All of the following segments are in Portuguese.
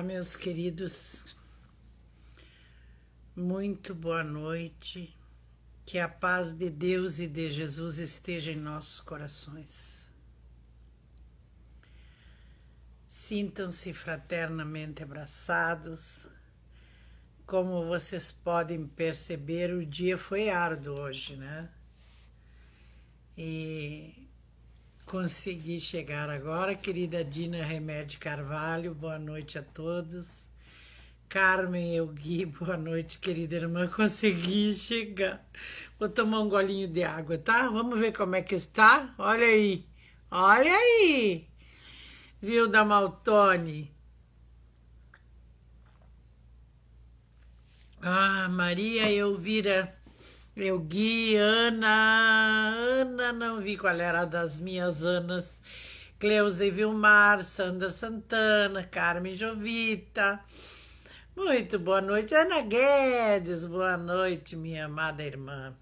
Olá, meus queridos, muito boa noite, que a paz de Deus e de Jesus esteja em nossos corações. Sintam-se fraternamente abraçados. Como vocês podem perceber, o dia foi árduo hoje, né? E consegui chegar agora, querida Dina Remédio Carvalho, boa noite a todos. Carmen Elgui, boa noite, querida irmã. Consegui chegar. Vou tomar um golinho de água, tá? Vamos ver como é que está. Olha aí. Olha aí. Vilda Maltoni. Ah, Maria Elvira Elgui, Ana não vi qual era das minhas Anas. Cleusa Vilmar, Sandra Santana, Carmen Jovita. Muito boa noite, Ana Guedes, boa noite, minha amada irmã.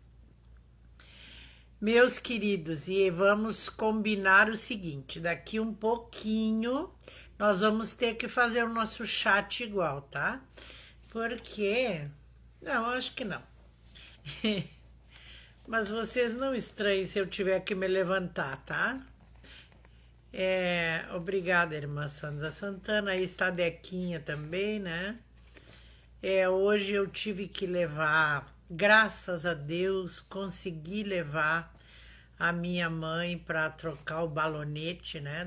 Meus queridos, e vamos combinar o seguinte: daqui um pouquinho nós vamos ter que fazer o nosso chat igual, tá? Porque. Não, acho que não. Mas vocês não estranhem se eu tiver que me levantar, tá? Obrigada, irmã Sandra Santana. Aí está a Dequinha também, né? Hoje eu tive que levar, graças a Deus, consegui levar a minha mãe para trocar o balonete, né,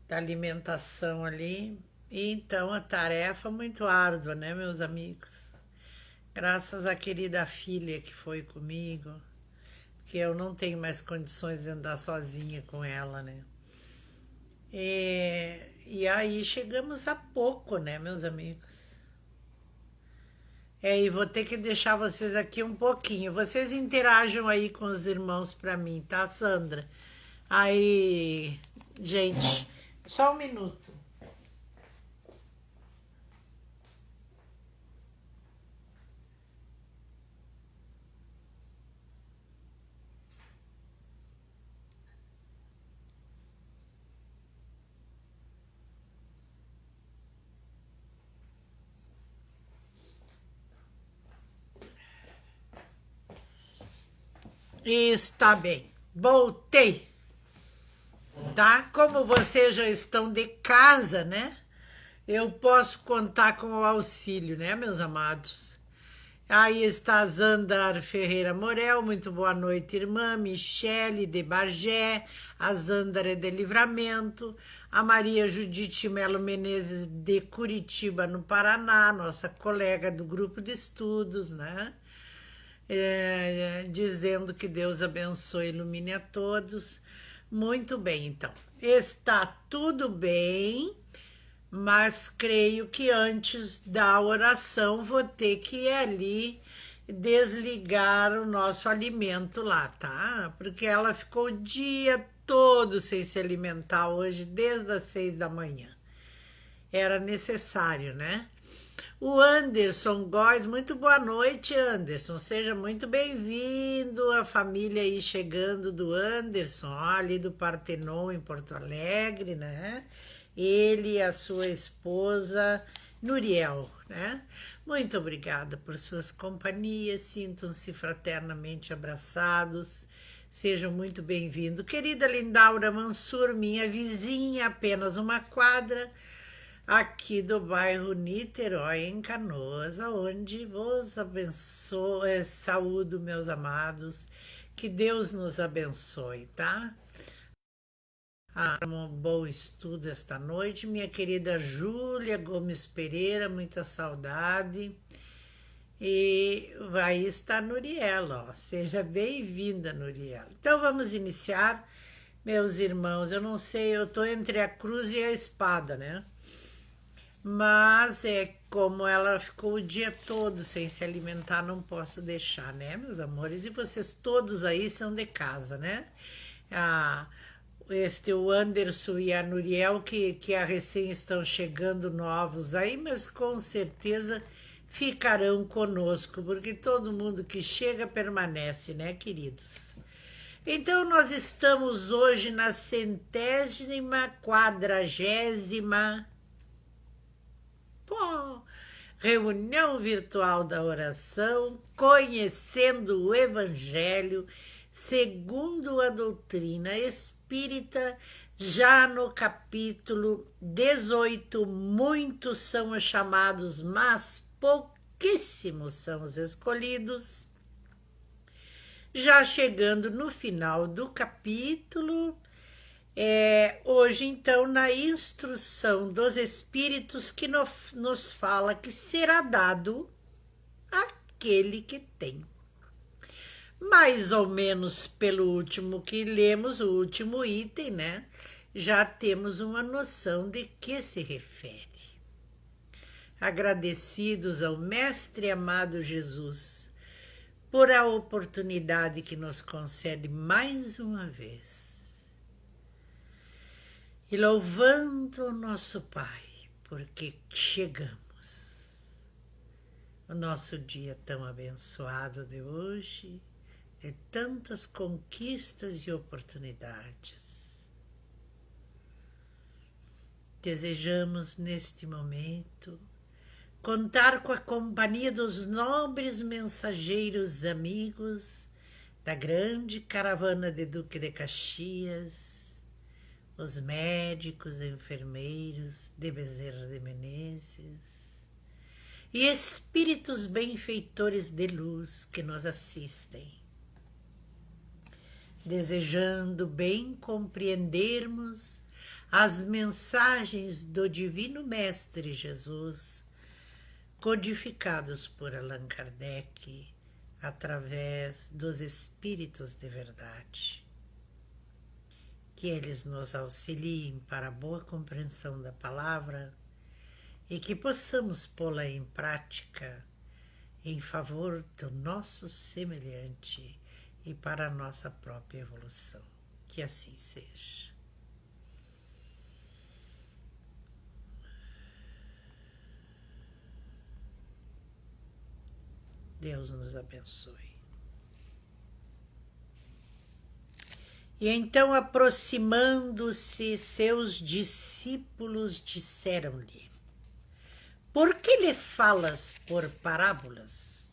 da alimentação ali. E então a tarefa muito árdua, né, meus amigos? Graças à querida filha que foi comigo, que eu não tenho mais condições de andar sozinha com ela, né? E aí chegamos a pouco, né, meus amigos? E vou ter que deixar vocês aqui um pouquinho. Vocês interajam aí com os irmãos para mim, tá, Sandra? Aí, gente, só um minuto. Está bem, voltei, tá? Como vocês já estão de casa, né? Eu posso contar com o auxílio, né, meus amados? Aí está Zandar Ferreira Morel, muito boa noite, irmã. Michele de Bagé, a Zandara de Livramento, a Maria Judite Melo Menezes de Curitiba, no Paraná, nossa colega do grupo de estudos, né? Dizendo que Deus abençoe e ilumine a todos. Muito bem, então. Está tudo bem, mas creio que antes da oração vou ter que ir ali desligar o nosso alimento lá, tá? Porque ela ficou o dia todo sem se alimentar hoje, desde as 6 da manhã. Era necessário, né? O Anderson Góes, muito boa noite, Anderson. Seja muito bem-vindo. A família aí chegando do Anderson, ali do Partenon, em Porto Alegre, né? Ele e a sua esposa, Nuriel, né? Muito obrigada por suas companhias. Sintam-se fraternamente abraçados. Sejam muito bem-vindos. Querida Lindaura Mansur, minha vizinha, apenas uma quadra aqui do bairro Niterói, em Canoas, onde vos abençoe, saúdo, meus amados, que Deus nos abençoe, tá? Um bom estudo esta noite, minha querida Júlia Gomes Pereira, muita saudade. E vai estar Nuriela, ó. Seja bem-vinda, Nuriela. Então vamos iniciar, meus irmãos. Eu não sei, eu tô entre a cruz e a espada, né? Mas como ela ficou o dia todo sem se alimentar, não posso deixar, né, meus amores? E vocês todos aí são de casa, né? O Anderson e a Nuriel, que a recém estão chegando novos aí, mas com certeza ficarão conosco, porque todo mundo que chega permanece, né, queridos? Então, nós estamos hoje na 140ª Pô, reunião virtual da oração, conhecendo o Evangelho segundo a doutrina espírita, já no capítulo 18. Muitos são os chamados, mas pouquíssimos são os escolhidos. Já chegando no final do capítulo, hoje então na instrução dos Espíritos que nos fala que será dado àquele que tem. Mais ou menos pelo último que lemos, o último item, né? Já temos uma noção de que se refere. Agradecidos ao Mestre amado Jesus por a oportunidade que nos concede mais uma vez. E louvando o nosso Pai, porque chegamos. O nosso dia tão abençoado de hoje, de tantas conquistas e oportunidades. Desejamos neste momento contar com a companhia dos nobres mensageiros amigos da grande caravana de Duque de Caxias, os médicos, enfermeiros de Bezerra de Menezes e espíritos benfeitores de luz que nos assistem, desejando bem compreendermos as mensagens do Divino Mestre Jesus, codificados por Allan Kardec através dos Espíritos de Verdade. Que eles nos auxiliem para a boa compreensão da palavra e que possamos pô-la em prática em favor do nosso semelhante e para a nossa própria evolução. Que assim seja. Deus nos abençoe. E então, aproximando-se, seus discípulos disseram-lhe: por que lhe falas por parábolas?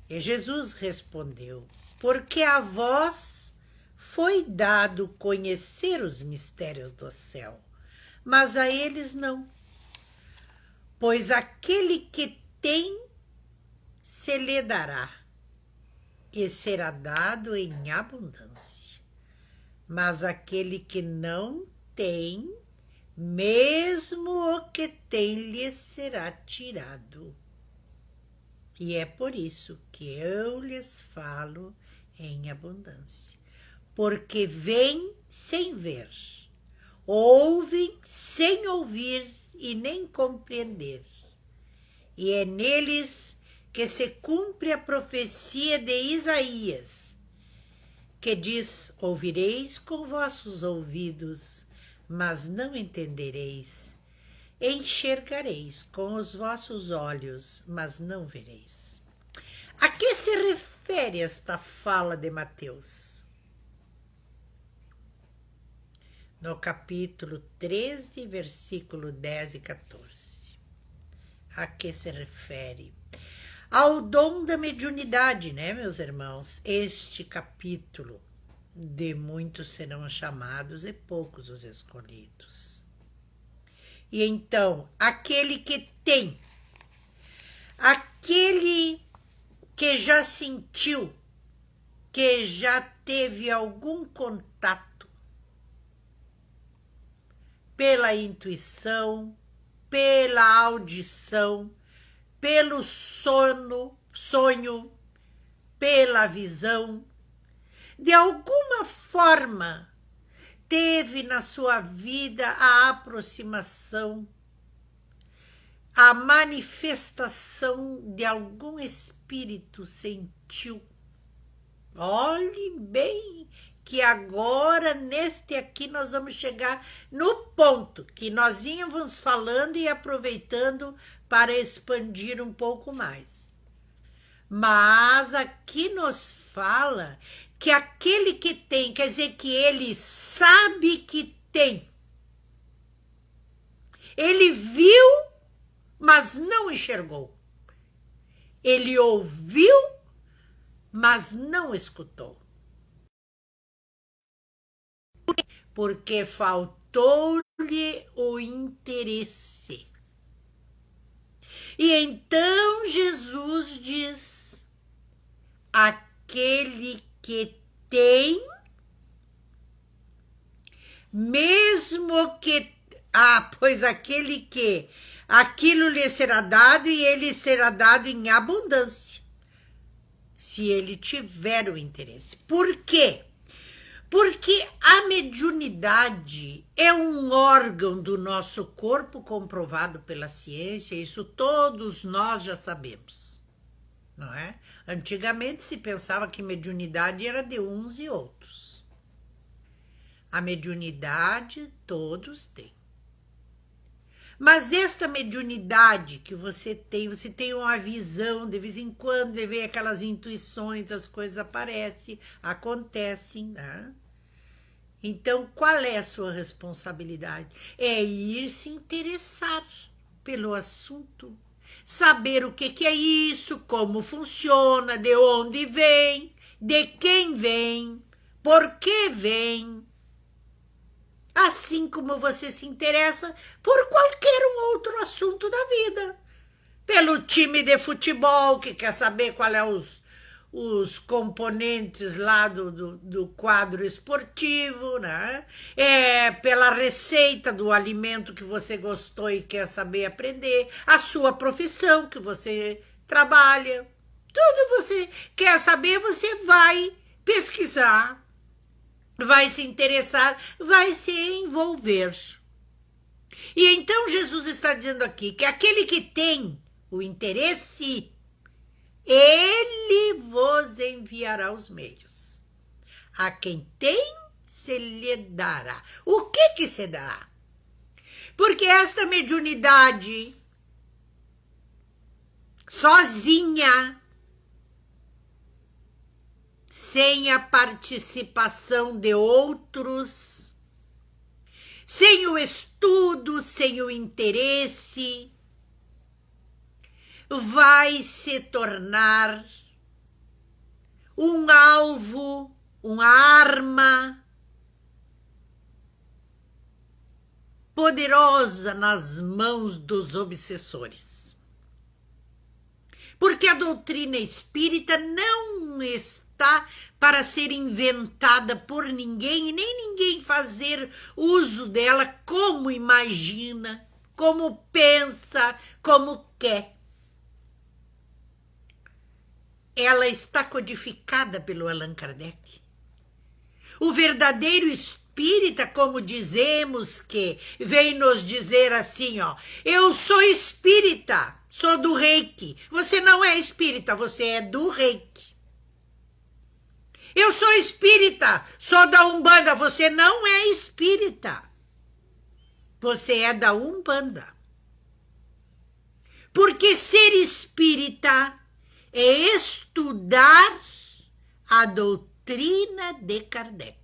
E Jesus respondeu: porque a vós foi dado conhecer os mistérios do céu, mas a eles não. Pois aquele que tem, se lhe dará, e será dado em abundância. Mas aquele que não tem, mesmo o que tem lhe será tirado. E é por isso que eu lhes falo em abundância. Porque veem sem ver, ouvem sem ouvir e nem compreender. E é neles que se cumpre a profecia de Isaías, que diz: ouvireis com vossos ouvidos, mas não entendereis. Enxergareis com os vossos olhos, mas não vereis. A que se refere esta fala de Mateus? No capítulo 13, versículo 10 e 14. A que se refere? Ao dom da mediunidade, né, meus irmãos? Este capítulo, de muitos serão chamados e poucos os escolhidos. E então, aquele que tem, aquele que já sentiu, que já teve algum contato pela intuição, pela audição, pelo sonho, pela visão, de alguma forma teve na sua vida a aproximação, a manifestação de algum espírito, sentiu. Olhe bem que agora, neste aqui, nós vamos chegar no ponto que nós íamos falando e aproveitando para expandir um pouco mais. Mas aqui nos fala que aquele que tem, quer dizer que ele sabe que tem. Ele viu mas não enxergou. Ele ouviu, mas não escutou. Porque faltou-lhe o interesse. E então Jesus diz: aquele que tem, mesmo que... pois aquele que... aquilo lhe será dado e ele será dado em abundância, se ele tiver o interesse. Por quê? Porque a mediunidade é um órgão do nosso corpo comprovado pela ciência, isso todos nós já sabemos, não é? Antigamente se pensava que mediunidade era de uns e outros. A mediunidade todos têm. Mas esta mediunidade que você tem uma visão, de vez em quando, vem aquelas intuições, as coisas acontecem, né? Então, qual é a sua responsabilidade? É ir se interessar pelo assunto, saber o que é isso, como funciona, de onde vem, de quem vem, por que vem. Assim como você se interessa por qualquer um outro assunto da vida. Pelo time de futebol, que quer saber qual é os componentes lá do quadro esportivo, né? Pela receita do alimento que você gostou e quer saber aprender, a sua profissão que você trabalha. Tudo você quer saber, você vai pesquisar, vai se interessar, vai se envolver. E então Jesus está dizendo aqui que aquele que tem o interesse, ele vos enviará os meios. A quem tem, se lhe dará. O que se dará? Porque esta mediunidade, sozinha, sem a participação de outros, sem o estudo, sem o interesse, vai se tornar um alvo, uma arma poderosa nas mãos dos obsessores. Porque a doutrina espírita não está para ser inventada por ninguém e nem ninguém fazer uso dela como imagina, como pensa, como quer. Ela está codificada pelo Allan Kardec. O verdadeiro espírita, como dizemos, que vem nos dizer assim, ó, eu sou espírita, sou do Reiki. Você não é espírita, você é do Reiki. Eu sou espírita, sou da Umbanda. Você não é espírita, você é da Umbanda. Porque ser espírita é estudar a doutrina de Kardec.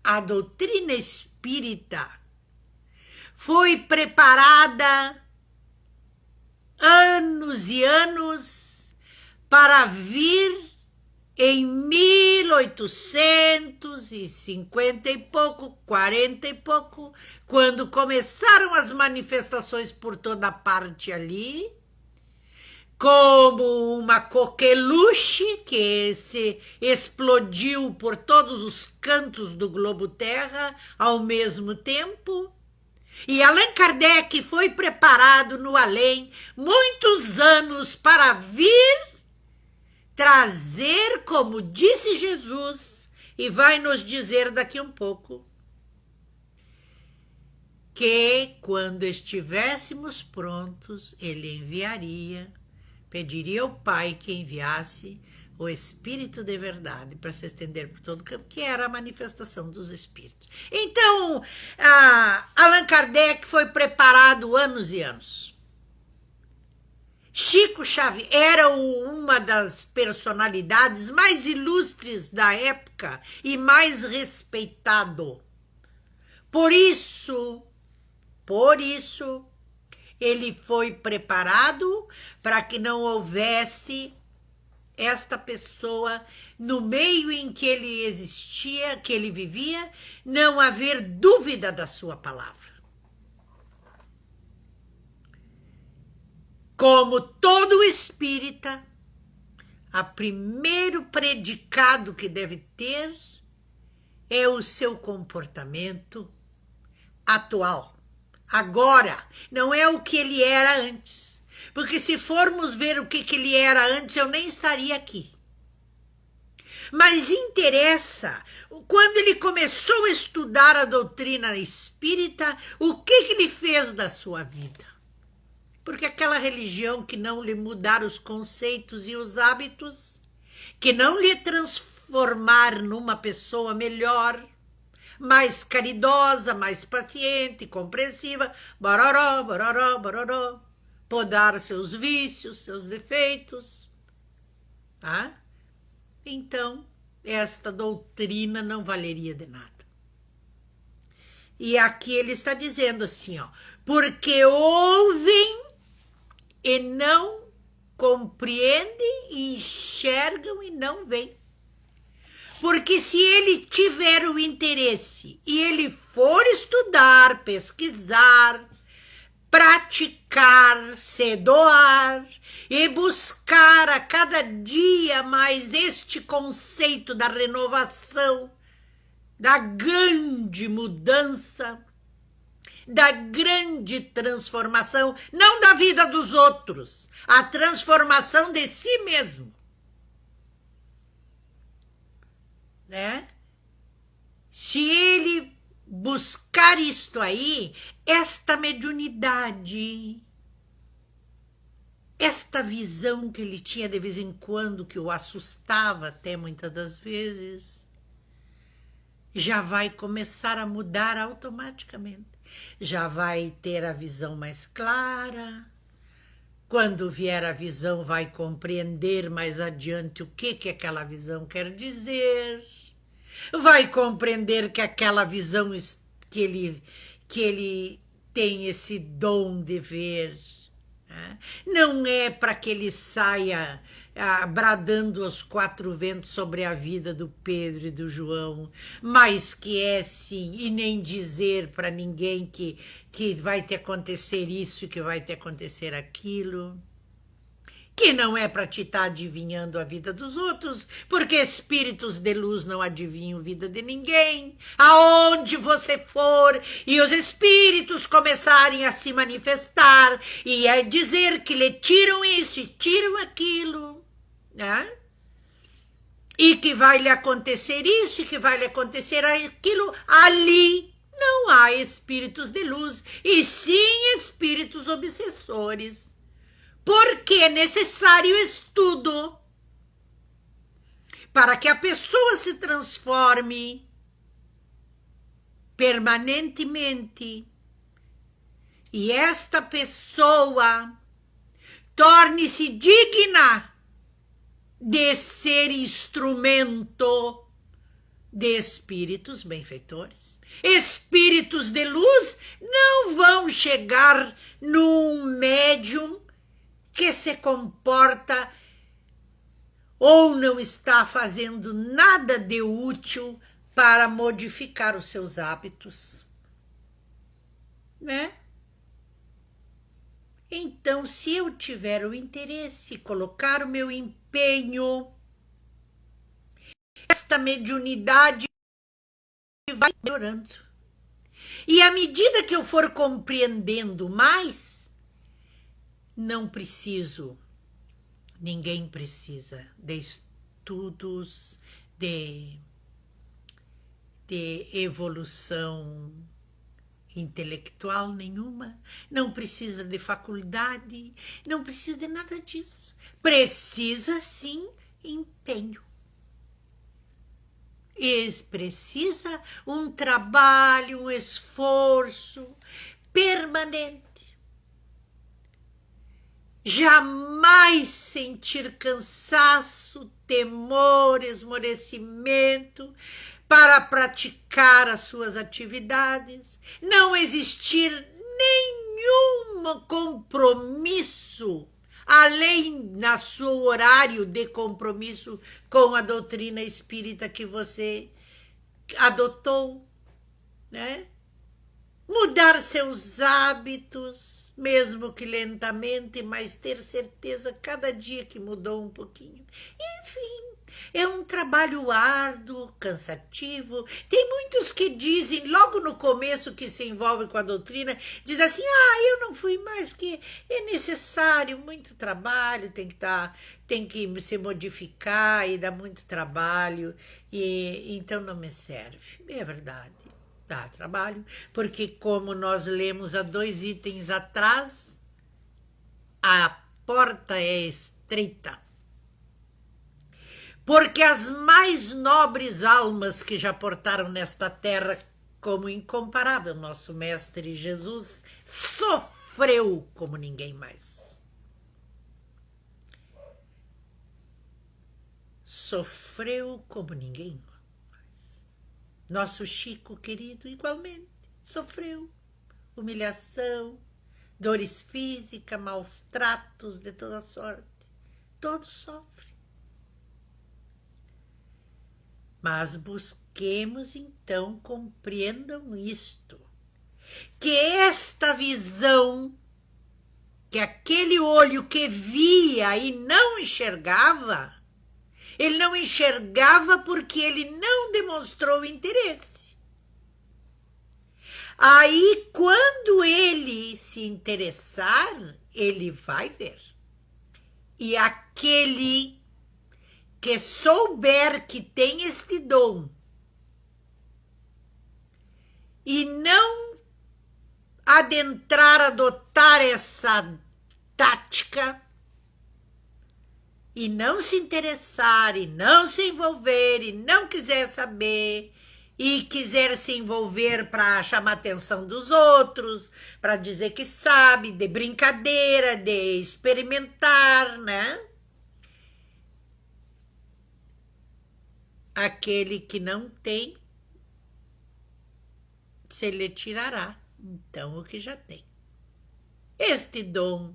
A doutrina espírita foi preparada anos e anos para vir em 1850 e pouco, 40 e pouco, quando começaram as manifestações por toda parte ali, como uma coqueluche que se explodiu por todos os cantos do globo terra ao mesmo tempo. E Allan Kardec foi preparado no além muitos anos para vir trazer, como disse Jesus, e vai nos dizer daqui um pouco, que quando estivéssemos prontos, ele enviaria, pediria ao Pai que enviasse o Espírito de verdade para se estender por todo o campo, que era a manifestação dos Espíritos. Então, Allan Kardec foi preparado anos e anos. Chico Xavier era uma das personalidades mais ilustres da época e mais respeitado. Por isso, por isso, ele foi preparado para que não houvesse esta pessoa no meio em que ele existia, que ele vivia, não haver dúvida da sua palavra. Como todo espírita, o primeiro predicado que deve ter é o seu comportamento atual. Agora, não é o que ele era antes. Porque se formos ver o que ele era antes, eu nem estaria aqui. Mas interessa, quando ele começou a estudar a doutrina espírita, o que ele fez da sua vida? Porque aquela religião que não lhe mudar os conceitos e os hábitos, que não lhe transformar numa pessoa melhor, mais caridosa, mais paciente, compreensiva, bororó, bororó, bororó, podar seus vícios, seus defeitos, tá? Então, esta doutrina não valeria de nada. E aqui ele está dizendo assim, ó, porque ouvem e não compreendem, enxergam e não veem. Porque se ele tiver o interesse e ele for estudar, pesquisar, praticar, se doar e buscar a cada dia mais este conceito da renovação, da grande mudança, da grande transformação, não da vida dos outros, a transformação de si mesmo, né? Se ele buscar isto aí, esta mediunidade, esta visão que ele tinha de vez em quando, que o assustava até muitas das vezes, já vai começar a mudar automaticamente. Já vai ter a visão mais clara. Quando vier a visão, vai compreender mais adiante o que aquela visão quer dizer. Vai compreender que aquela visão que ele tem esse dom de ver, né? Não é para que ele saia bradando aos quatro ventos sobre a vida do Pedro e do João, mas que é sim, e nem dizer para ninguém que vai te acontecer isso, que vai te acontecer aquilo, que não é para te estar adivinhando a vida dos outros, porque espíritos de luz não adivinham a vida de ninguém. Aonde você for e os espíritos começarem a se manifestar e a dizer que lhe tiram isso e tiram aquilo, né? E que vai lhe acontecer isso e que vai lhe acontecer aquilo, ali não há espíritos de luz, e sim espíritos obsessores. Porque é necessário estudo para que a pessoa se transforme permanentemente e esta pessoa torne-se digna de ser instrumento de espíritos benfeitores. Espíritos de luz não vão chegar num médium que se comporta ou não está fazendo nada de útil para modificar os seus hábitos, né? Então, se eu tiver o interesse, colocar o meu empenho, esta mediunidade vai melhorando. E à medida que eu for compreendendo mais, não preciso, ninguém precisa de estudos de evolução intelectual nenhuma, não precisa de faculdade, não precisa de nada disso. Precisa sim empenho. E precisa um trabalho, um esforço permanente. Jamais sentir cansaço, temor, esmorecimento para praticar as suas atividades. Não existir nenhum compromisso, além na seu horário de compromisso com a doutrina espírita que você adotou, né? Mudar seus hábitos, mesmo que lentamente, mas ter certeza cada dia que mudou um pouquinho. Enfim, é um trabalho árduo, cansativo. Tem muitos que dizem, logo no começo que se envolvem com a doutrina, diz assim, eu não fui mais, porque é necessário muito trabalho, tem que se modificar e dá muito trabalho, e então não me serve. É verdade. Dá trabalho, porque como nós lemos há 2 itens atrás, a porta é estreita. Porque as mais nobres almas que já portaram nesta terra, como incomparável nosso Mestre Jesus, sofreu como ninguém mais. Sofreu como ninguém mais. Nosso Chico querido, igualmente, sofreu humilhação, dores físicas, maus tratos de toda sorte. Todos sofrem. Mas busquemos, então, compreendam isto, que esta visão, que aquele olho que via e não enxergava, ele não enxergava porque ele não demonstrou interesse. Aí, quando ele se interessar, ele vai ver. E aquele que souber que tem este dom e não adotar essa tática, e não se interessar, e não se envolver, e não quiser saber, e quiser se envolver para chamar a atenção dos outros, para dizer que sabe, de brincadeira, de experimentar, né? Aquele que não tem, se lhe tirará, então, o que já tem. Este dom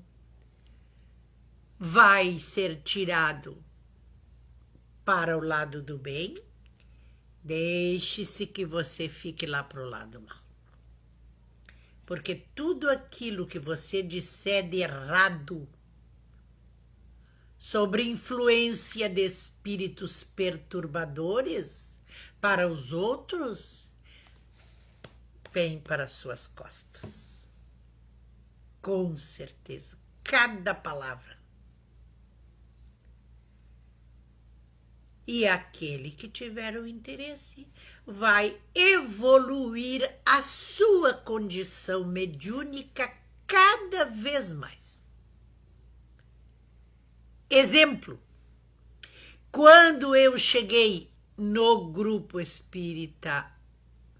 vai ser tirado para o lado do bem, deixe-se que você fique lá para o lado mal. Porque tudo aquilo que você disser de errado, sobre influência de espíritos perturbadores para os outros, vem para suas costas. Com certeza, cada palavra. E aquele que tiver o interesse vai evoluir a sua condição mediúnica cada vez mais. Exemplo, quando eu cheguei no grupo espírita,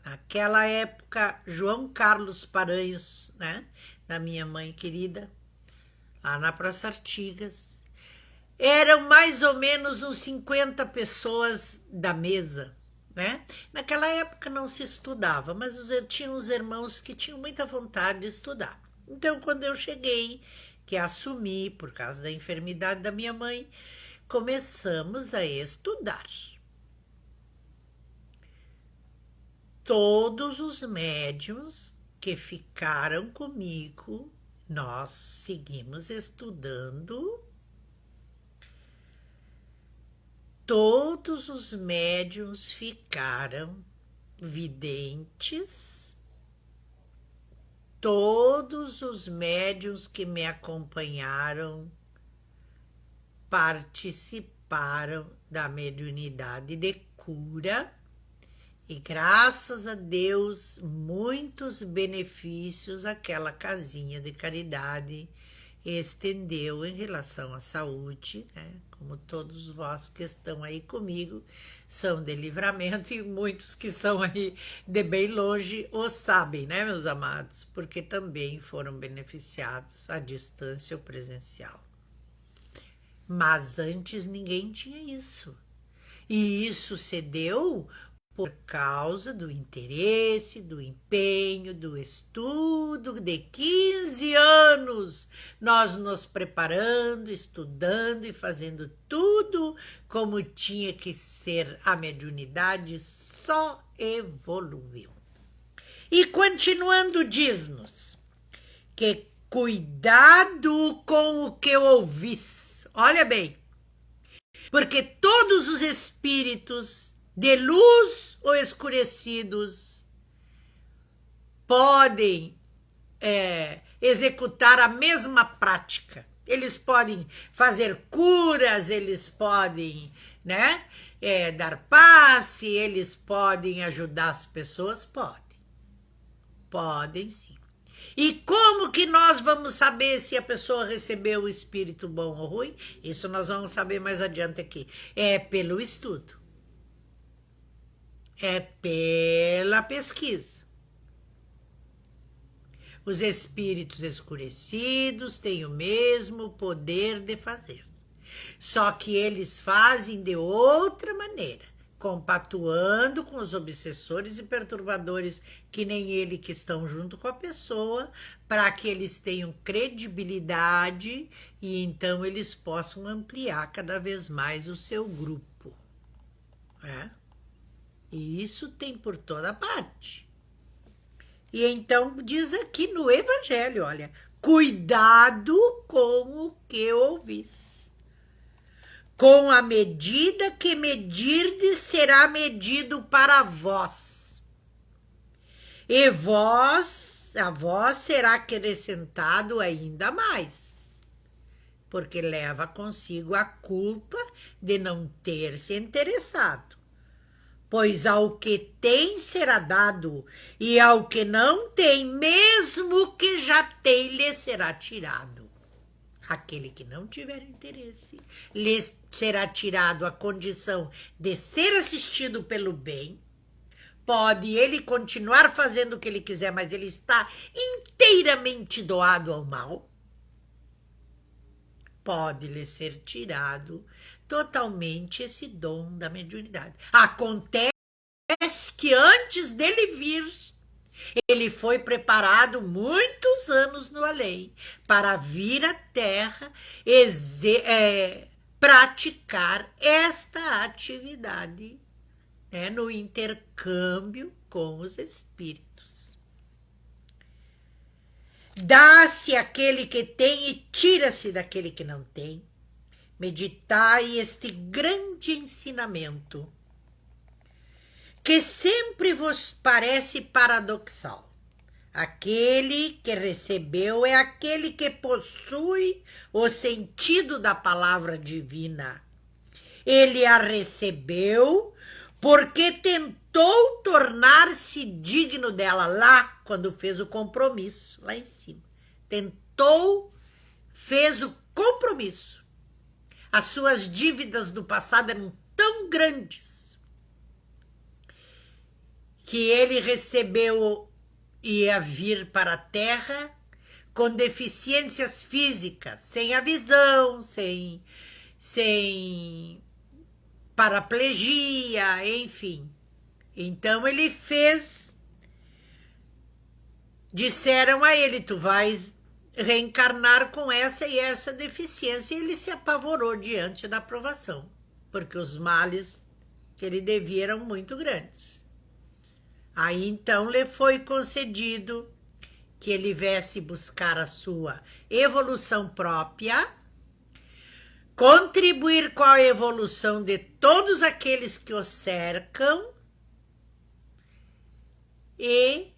naquela época, João Carlos Paranhos, né, da minha mãe querida, lá na Praça Artigas, eram mais ou menos uns 50 pessoas da mesa, né? Naquela época não se estudava, mas tinha uns irmãos que tinham muita vontade de estudar. Então, quando eu cheguei, que assumi por causa da enfermidade da minha mãe, começamos a estudar. Todos os médiuns que ficaram comigo, nós seguimos estudando. Todos os médiuns ficaram videntes, todos os médiuns que me acompanharam participaram da mediunidade de cura e, graças a Deus, muitos benefícios aquela casinha de caridade estendeu em relação à saúde, né? Como todos vós que estão aí comigo são de Livramento e muitos que são aí de bem longe o sabem, né, meus amados? Porque também foram beneficiados à distância ou presencial. Mas antes ninguém tinha isso. E isso se deu por causa do interesse, do empenho, do estudo de 15 anos, nós nos preparando, estudando e fazendo tudo como tinha que ser. A mediunidade só evoluiu. E continuando, diz-nos que cuidado com o que ouvis. Olha bem, porque todos os espíritos de luz ou escurecidos podem executar a mesma prática. Eles podem fazer curas, eles podem, né, dar passe, eles podem ajudar as pessoas, podem sim. E como que nós vamos saber se a pessoa recebeu o espírito bom ou ruim? Isso nós vamos saber mais adiante aqui. É pelo estudo. É pela pesquisa. Os espíritos escurecidos têm o mesmo poder de fazer. Só que eles fazem de outra maneira, compatuando com os obsessores e perturbadores, que nem ele, que estão junto com a pessoa, para que eles tenham credibilidade e então eles possam ampliar cada vez mais o seu grupo. E isso tem por toda parte. E então diz aqui no Evangelho, olha, cuidado com o que ouvis. Com a medida que medirdes, será medido para vós. E a vós será acrescentado ainda mais, porque leva consigo a culpa de não ter se interessado. Pois ao que tem será dado, e ao que não tem, mesmo que já tem, lhe será tirado. Aquele que não tiver interesse, lhe será tirado a condição de ser assistido pelo bem. Pode ele continuar fazendo o que ele quiser, mas ele está inteiramente doado ao mal. Pode lhe ser tirado totalmente esse dom da mediunidade. Acontece que antes dele vir, ele foi preparado muitos anos no além para vir à Terra praticar esta atividade, né, no intercâmbio com os espíritos. Dá-se aquele que tem e tira-se daquele que não tem. Meditai este grande ensinamento, que sempre vos parece paradoxal. Aquele que recebeu é aquele que possui o sentido da palavra divina. Ele a recebeu porque tentou tornar-se digno dela lá, quando fez o compromisso, lá em cima. Fez o compromisso. As suas dívidas do passado eram tão grandes que ele recebeu e ia vir para a Terra com deficiências físicas, sem a visão, sem paraplegia, enfim. Então ele fez, disseram a ele, tu vais reencarnar com essa e essa deficiência, e ele se apavorou diante da provação, porque os males que ele devia eram muito grandes. Aí então lhe foi concedido que ele viesse buscar a sua evolução própria, contribuir com a evolução de todos aqueles que o cercam e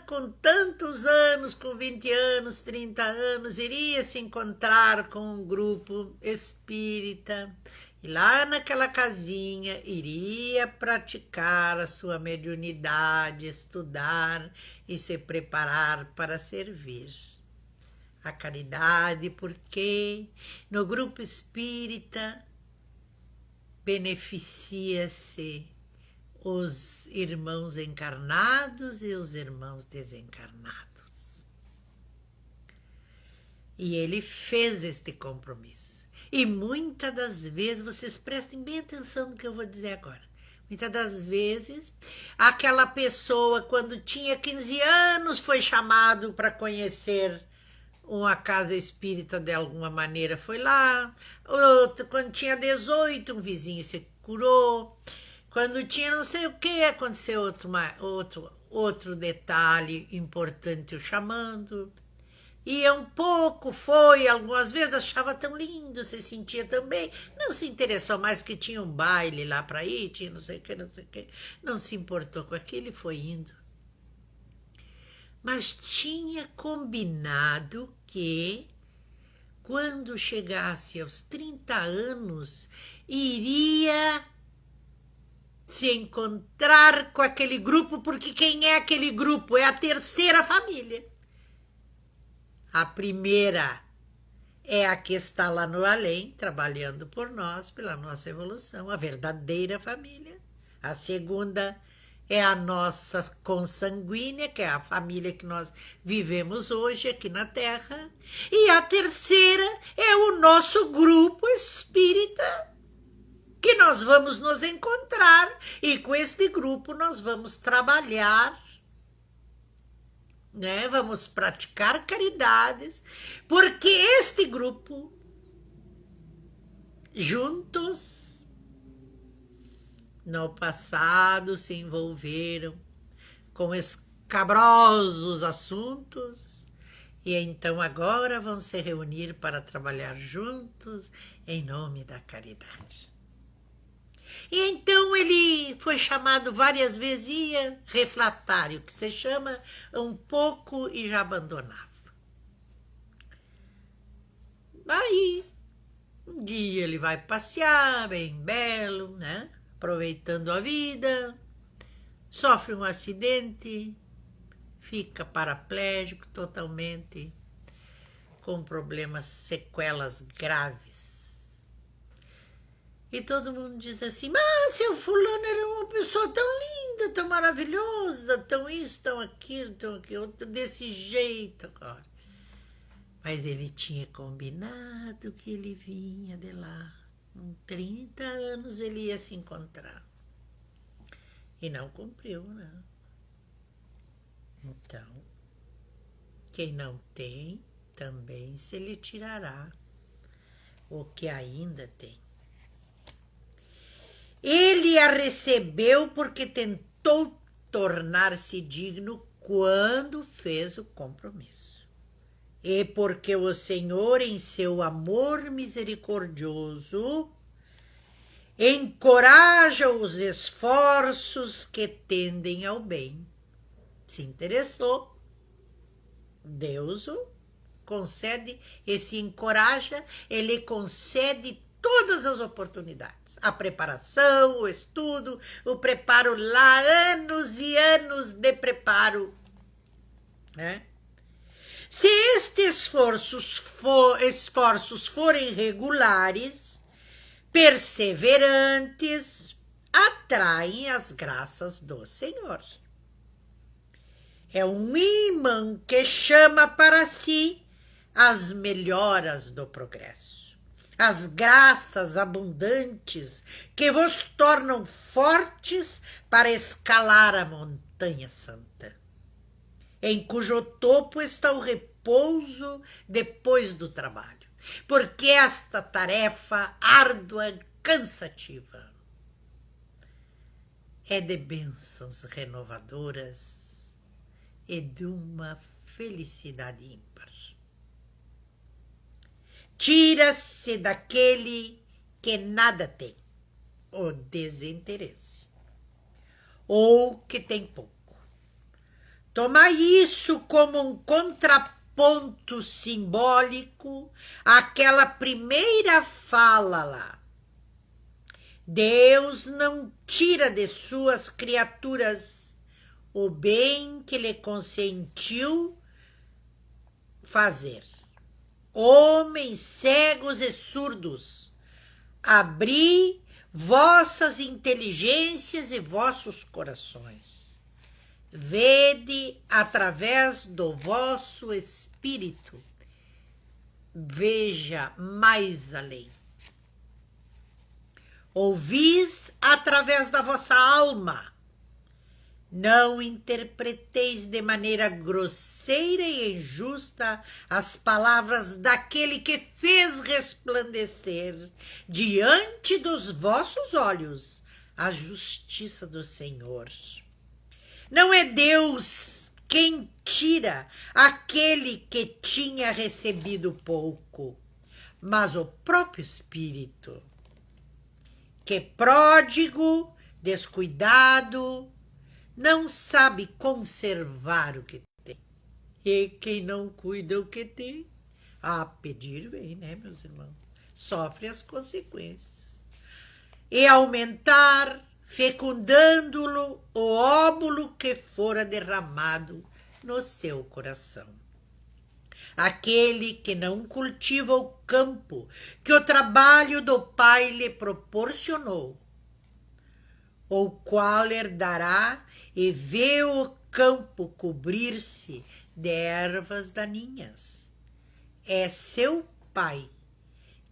com tantos anos, com 20 anos, 30 anos, iria se encontrar com um grupo espírita e lá naquela casinha iria praticar a sua mediunidade, estudar e se preparar para servir a caridade, porque no grupo espírita beneficia-se os irmãos encarnados e os irmãos desencarnados. E ele fez este compromisso. E muitas das vezes, vocês prestem bem atenção no que eu vou dizer agora, Muitas das vezes, aquela pessoa, quando tinha 15 anos, foi chamado para conhecer uma casa espírita de alguma maneira, foi lá. Outro, quando tinha 18, um vizinho se curou. Quando tinha não sei o que, aconteceu outro detalhe importante o chamando. Ia um pouco, foi, algumas vezes achava tão lindo, se sentia tão bem, não se interessou mais que tinha um baile lá para ir, tinha não sei o que, não sei o que, não se importou com aquilo e foi indo. Mas tinha combinado que, quando chegasse aos 30 anos, iria se encontrar com aquele grupo, porque quem é aquele grupo? É a terceira família. A primeira é a que está lá no além, trabalhando por nós, pela nossa evolução, a verdadeira família. A segunda é a nossa consanguínea, que é a família que nós vivemos hoje aqui na Terra. E a terceira é o nosso grupo espírita, que nós vamos nos encontrar, e com este grupo nós vamos trabalhar, né? Vamos praticar caridades, porque este grupo, juntos, no passado se envolveram com escabrosos assuntos, e então agora vão se reunir para trabalhar juntos em nome da caridade. E então ele foi chamado várias vezes, ia refratário, que se chama, um pouco e já abandonava. Aí, um dia ele vai passear, bem belo, né? Aproveitando a vida, sofre um acidente, fica paraplégico totalmente, com problemas, sequelas graves. E todo mundo diz assim, mas seu fulano era uma pessoa tão linda, tão maravilhosa, tão isso, tão aquilo, desse jeito agora. Mas ele tinha combinado que ele vinha de lá. Com 30 anos ele ia se encontrar. E não cumpriu, né? Então, quem não tem, também se lhe tirará o que ainda tem. Ele a recebeu porque tentou tornar-se digno quando fez o compromisso. E porque o Senhor, em seu amor misericordioso, encoraja os esforços que tendem ao bem. Se interessou, Deus o concede, e se encoraja, ele concede todas as oportunidades, a preparação, o estudo, o preparo lá, anos e anos de preparo, né? Se estes esforços forem regulares, perseverantes, atraem as graças do Senhor. É um imã que chama para si as melhoras do progresso, as graças abundantes que vos tornam fortes para escalar a montanha santa, em cujo topo está o repouso depois do trabalho, porque esta tarefa árdua, cansativa, é de bênçãos renovadoras e de uma felicidade ímpar. Tira-se daquele que nada tem, o desinteresse, ou que tem pouco. Tomai isso como um contraponto simbólico àquela primeira fala lá. Deus não tira de suas criaturas o bem que lhe consentiu fazer. Homens cegos e surdos, abri vossas inteligências e vossos corações. Vede através do vosso espírito. Veja mais além. ouvis através da vossa alma. Não interpreteis de maneira grosseira e injusta as palavras daquele que fez resplandecer diante dos vossos olhos a justiça do Senhor. Não é Deus quem tira aquele que tinha recebido pouco, mas o próprio Espírito, que pródigo, descuidado, não sabe conservar o que tem. E quem não cuida o que tem, a pedir vem, né, meus irmãos? Sofre as consequências. E aumentar, fecundando-lo, o óvulo que fora derramado no seu coração. Aquele que não cultiva o campo que o trabalho do Pai lhe proporcionou, o qual herdará e vê o campo cobrir-se de ervas daninhas. É seu Pai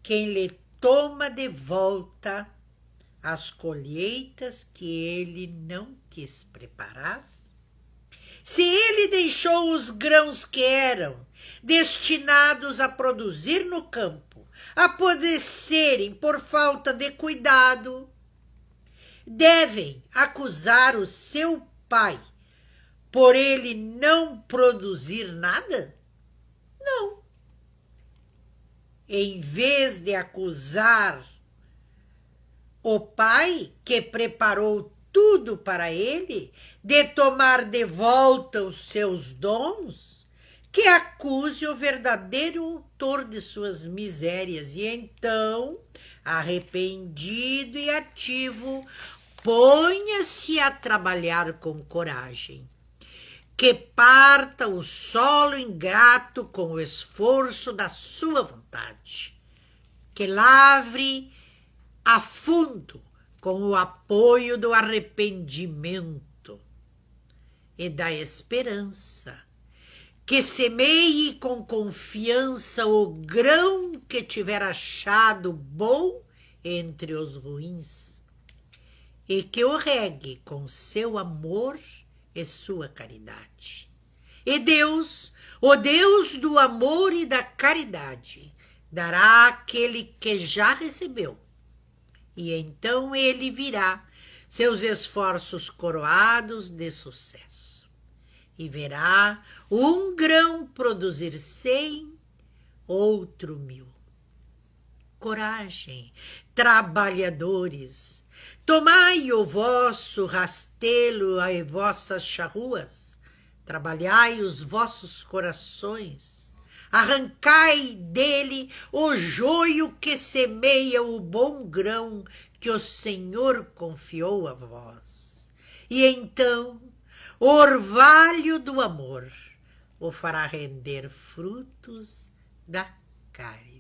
quem lhe toma de volta as colheitas que ele não quis preparar. Se ele deixou os grãos que eram destinados a produzir no campo apodrecerem por falta de cuidado, devem acusar o seu pai por ele não produzir nada? Não. Em vez de acusar o pai que preparou tudo para ele, de tomar de volta os seus dons, que acuse o verdadeiro autor de suas misérias e então, arrependido e ativo, ponha-se a trabalhar com coragem. Que parta o solo ingrato com o esforço da sua vontade. Que lavre a fundo com o apoio do arrependimento e da esperança. Que semeie com confiança o grão que tiver achado bom entre os ruins, e que o regue com seu amor e sua caridade. E Deus, o Deus do amor e da caridade, dará àquele que já recebeu, e então ele virá seus esforços coroados de sucesso, e verá um grão produzir 100, outro 1000. Coragem, trabalhadores, tomai o vosso rastelo e vossas charruas, trabalhai os vossos corações, arrancai dele o joio que semeia o bom grão que o Senhor confiou a vós. E então o orvalho do amor o fará render frutos da caridade.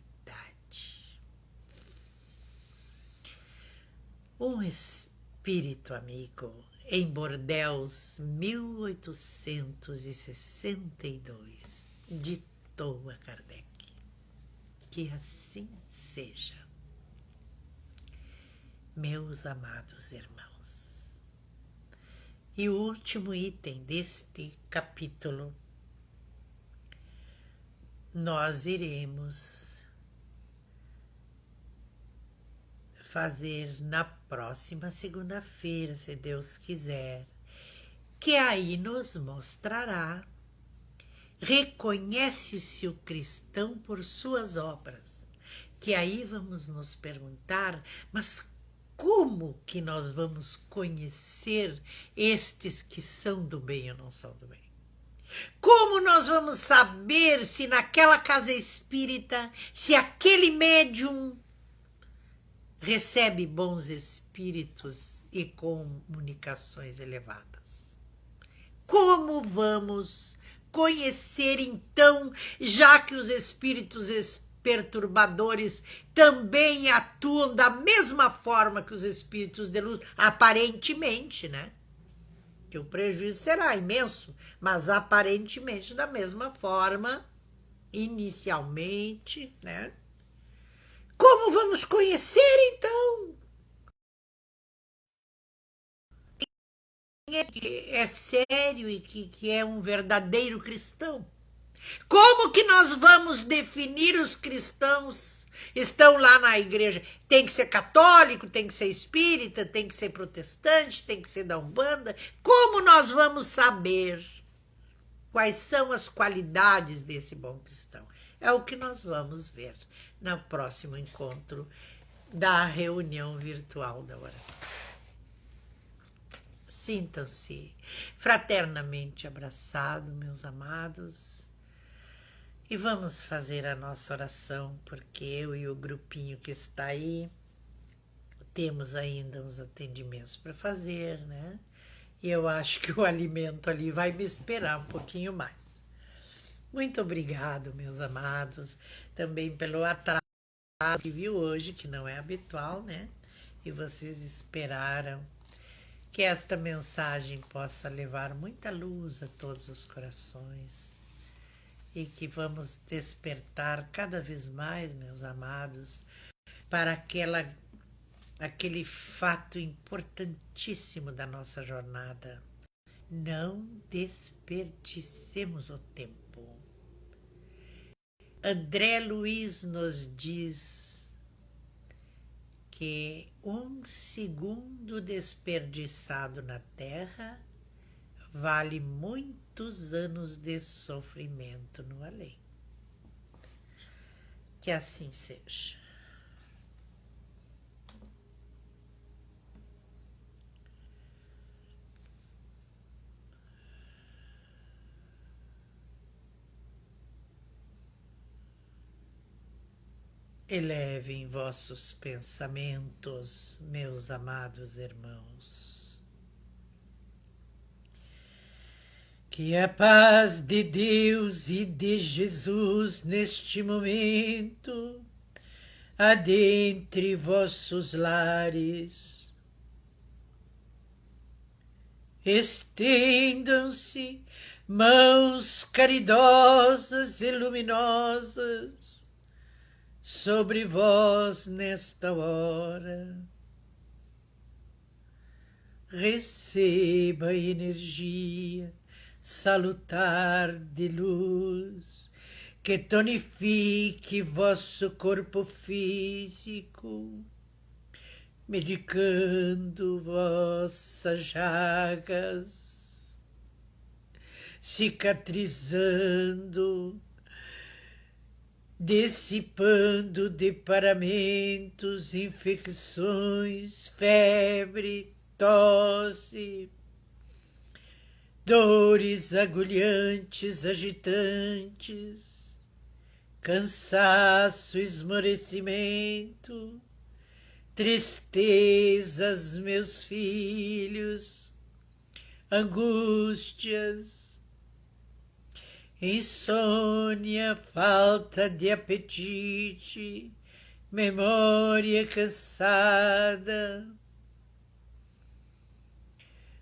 Um espírito amigo em Bordeaux, 1862, ditou a Kardec. Que assim seja. Meus amados irmãos. E o último item deste capítulo, nós iremos fazer na próxima segunda-feira, se Deus quiser, que aí nos mostrará: reconhece-se o cristão por suas obras. Que aí vamos nos perguntar, mas como que nós vamos conhecer estes que são do bem ou não são do bem? Como nós vamos saber se naquela casa espírita, se aquele médium recebe bons espíritos e comunicações elevadas? Como vamos conhecer então, já que os espíritos perturbadores também atuam da mesma forma que os espíritos de luz, aparentemente, né? Que o prejuízo será imenso, mas aparentemente da mesma forma, inicialmente, né? Como vamos conhecer então é sério e que é um verdadeiro cristão. Como que nós vamos definir os cristãos? Estão lá na igreja. Tem que ser católico, tem que ser espírita, tem que ser protestante, tem que ser da Umbanda. Como nós vamos saber quais são as qualidades desse bom cristão? É o que nós vamos ver no próximo encontro da reunião virtual da oração. Sintam-se fraternamente abraçados, meus amados. E vamos fazer a nossa oração, porque eu e o grupinho que está aí temos ainda uns atendimentos para fazer, né? E eu acho que o alimento ali vai me esperar um pouquinho mais. Muito obrigado, meus amados, também pelo atraso que viu hoje, que não é habitual, né? E vocês esperaram que esta mensagem possa levar muita luz a todos os corações. E que vamos despertar cada vez mais, meus amados, para aquele fato importantíssimo da nossa jornada. Não desperdicemos o tempo. André Luiz nos diz que 1 segundo desperdiçado na Terra vale muitos anos de sofrimento no além. Que assim seja. Elevem vossos pensamentos, meus amados irmãos. Que a paz de Deus e de Jesus neste momento adentre vossos lares. Estendam-se mãos caridosas e luminosas sobre vós nesta hora. Receba energia salutar de luz que tonifique vosso corpo físico, medicando vossas chagas, cicatrizando, dissipando deparamentos, infecções, febre, tosse, dores agulhantes, agitantes, cansaço, esmorecimento, tristezas, meus filhos, angústias, insônia, falta de apetite, memória cansada.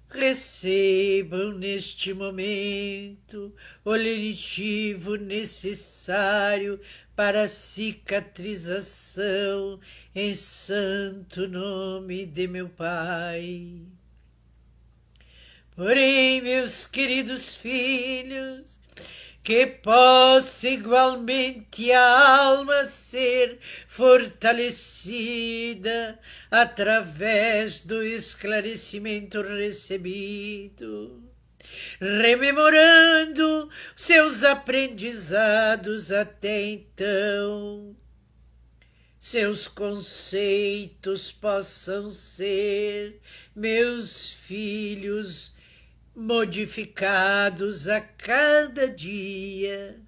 Recebam neste momento o lenitivo necessário para a cicatrização em santo nome de meu Pai. Porém, meus queridos filhos, que possa igualmente a alma ser fortalecida através do esclarecimento recebido, rememorando seus aprendizados até então, seus conceitos possam ser, meus filhos, modificados a cada dia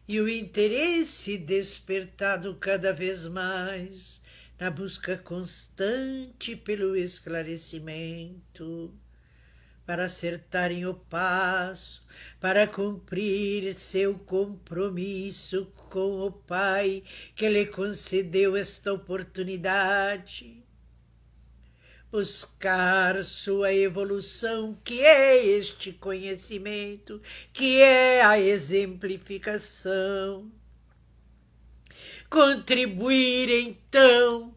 e o interesse despertado cada vez mais na busca constante pelo esclarecimento, para acertarem o passo, para cumprir seu compromisso com o Pai que lhe concedeu esta oportunidade. Buscar sua evolução, que é este conhecimento, que é a exemplificação. Contribuir, então,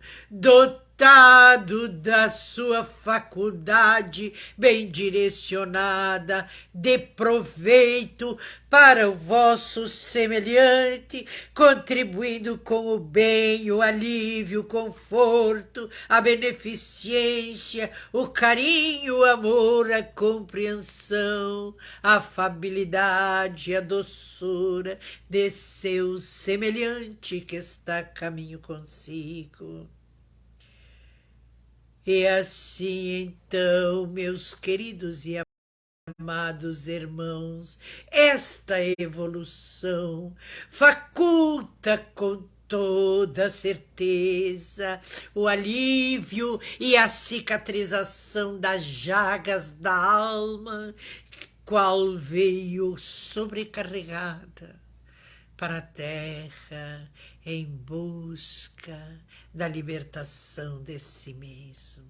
dotado da sua faculdade bem direcionada, de proveito para o vosso semelhante, contribuindo com o bem, o alívio, o conforto, a beneficência, o carinho, o amor, a compreensão, a afabilidade, a doçura de seu semelhante que está a caminho consigo. E assim, então, meus queridos e amados irmãos, esta evolução faculta com toda certeza o alívio e a cicatrização das jagas da alma, qual veio sobrecarregada para a terra em busca da libertação de si mesmo.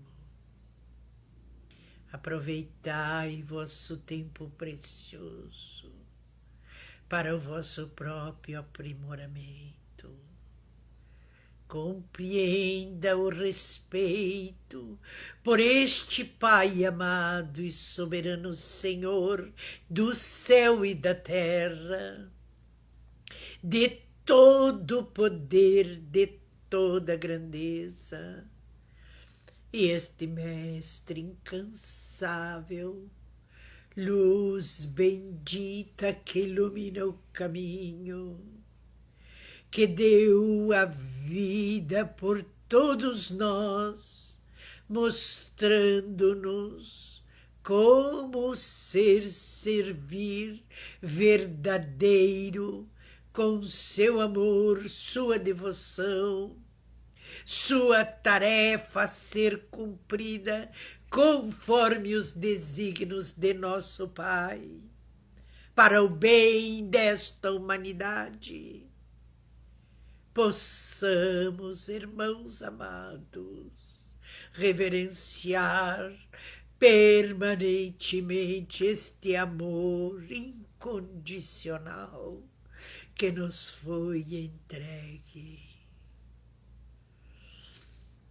Aproveitai vosso tempo precioso para o vosso próprio aprimoramento. Compreenda o respeito por este Pai amado e soberano Senhor do céu e da terra, de todo poder, de toda grandeza, e este Mestre incansável, luz bendita que ilumina o caminho, que deu a vida por todos nós, mostrando-nos como ser servir verdadeiro, com seu amor, sua devoção, sua tarefa a ser cumprida conforme os desígnios de nosso Pai, para o bem desta humanidade. Possamos, irmãos amados, reverenciar permanentemente este amor incondicional que nos foi entregue.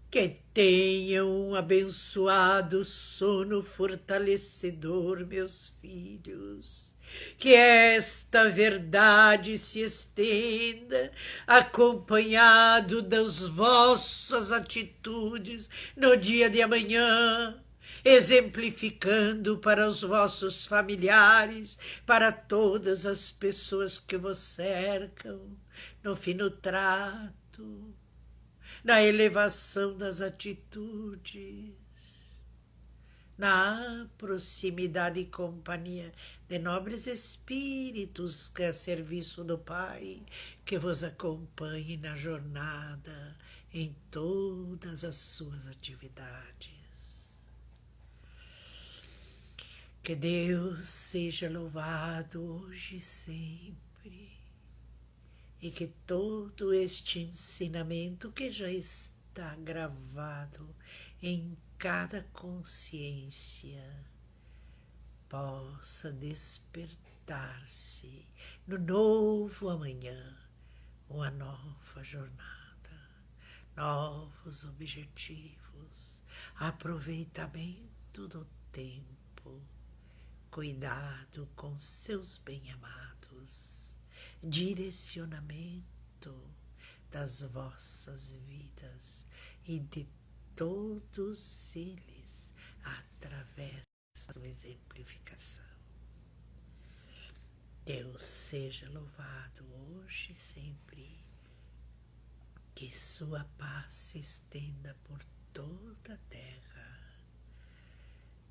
Que tenham um abençoado sono fortalecedor, meus filhos. Que esta verdade se estenda, acompanhado das vossas atitudes no dia de amanhã, exemplificando para os vossos familiares, para todas as pessoas que vos cercam, no fino trato, na elevação das atitudes, na proximidade e companhia de nobres espíritos que a serviço do Pai, que vos acompanhe na jornada, em todas as suas atividades. Que Deus seja louvado hoje e sempre, e que todo este ensinamento que já está gravado em cada consciência possa despertar-se no novo amanhã, uma nova jornada, novos objetivos, aproveitamento do tempo, cuidado com seus bem-amados, direcionamento das vossas vidas e de todos eles através da sua exemplificação. Deus seja louvado hoje e sempre, que sua paz se estenda por toda a terra,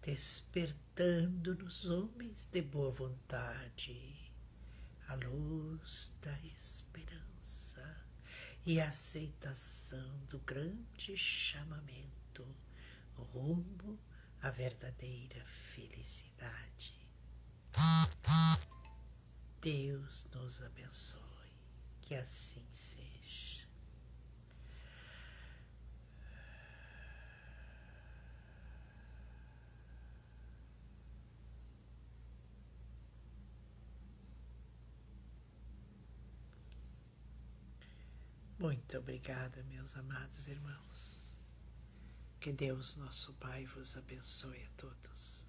despertando nos homens de boa vontade a luz da esperança e a aceitação do grande chamamento rumo à verdadeira felicidade. Deus nos abençoe, que assim seja. Muito obrigada, meus amados irmãos. Que Deus, nosso Pai, vos abençoe a todos.